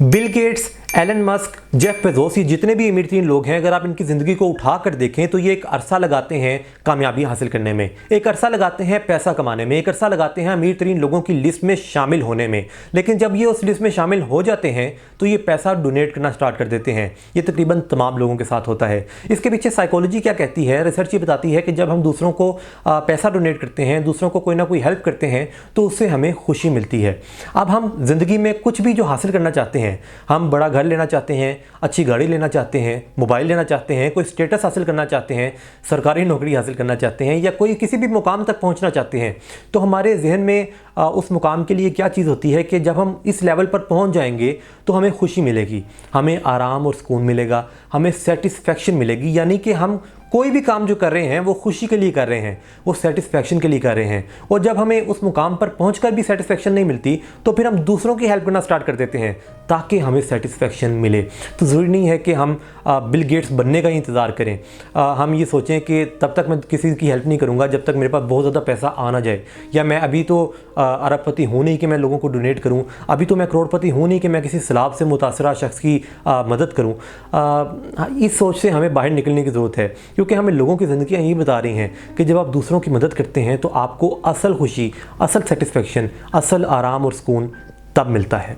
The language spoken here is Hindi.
Bill Gates, Elon Musk, Jeff Bezos, ये जितने भी अमीर तीन लोग हैं, अगर आप इनकी ज़िंदगी को उठा कर देखें तो ये एक अरसा लगाते हैं कामयाबी हासिल करने में, एक अरसा लगाते हैं पैसा कमाने में, एक अरसा लगाते हैं अमीर तरीन लोगों की लिस्ट में शामिल होने में। लेकिन जब ये उस लिस्ट में शामिल हो जाते हैं तो ये पैसा डोनेट करना स्टार्ट कर देते हैं। ये तकरीबन तमाम लोगों के साथ होता है। इसके पीछे साइकोलॉजी क्या कहती है, रिसर्च ये बताती है कि जब हम दूसरों को पैसा डोनेट करते हैं, दूसरों को कोई ना कोई हेल्प करते हैं, तो उससे हमें खुशी मिलती है। अब हम ज़िंदगी में कुछ भी जो हासिल करना चाहते हैं, हम बड़ा घर लेना चाहते हैं, अच्छी गाड़ी लेना चाहते हैं, मोबाइल लेना चाहते हैं, कोई स्टेटस हासिल करना चाहते हैं, सरकारी नौकरी हासिल करना चाहते हैं, या कोई किसी भी मुकाम तक पहुंचना चाहते हैं, तो हमारे जहन में उस मुकाम के लिए क्या चीज़ होती है कि जब हम इस लेवल पर पहुंच जाएंगे तो हमें खुशी मिलेगी, हमें आराम और सुकून मिलेगा, हमें सेटिस्फेक्शन मिलेगी। यानी कि हम कोई भी काम जो कर रहे हैं वो खुशी के लिए कर रहे हैं, वो सेटिस्फेक्शन के लिए कर रहे हैं। और जब हमें उस मुकाम पर पहुंचकर भी सेटिस्फेक्शन नहीं मिलती तो फिर हम दूसरों की हेल्प करना स्टार्ट कर देते हैं ताकि हमें सेटिस्फेक्शन मिले। तो ज़रूरी नहीं है कि हम बिल गेट्स बनने का ही इंतज़ार करें। हम ये सोचें कि तब तक मैं किसी की हेल्प नहीं करूँगा जब तक मेरे पास बहुत ज़्यादा पैसा आ ना जाए, या मैं अभी तो अरबपति हूँ नहीं कि मैं लोगों को डोनेट करूँ, अभी तो मैं करोड़पति हूँ नहीं कि मैं किसी सैलाब से मुतासरा शख्स की मदद करूँ। इस सोच से हमें बाहर निकलने की ज़रूरत है, क्योंकि हमें लोगों की ज़िंदगियाँ यही बता रही हैं कि जब आप दूसरों की मदद करते हैं तो आपको असल खुशी, असल सेटिस्फेक्शन, असल आराम और सुकून तब मिलता है।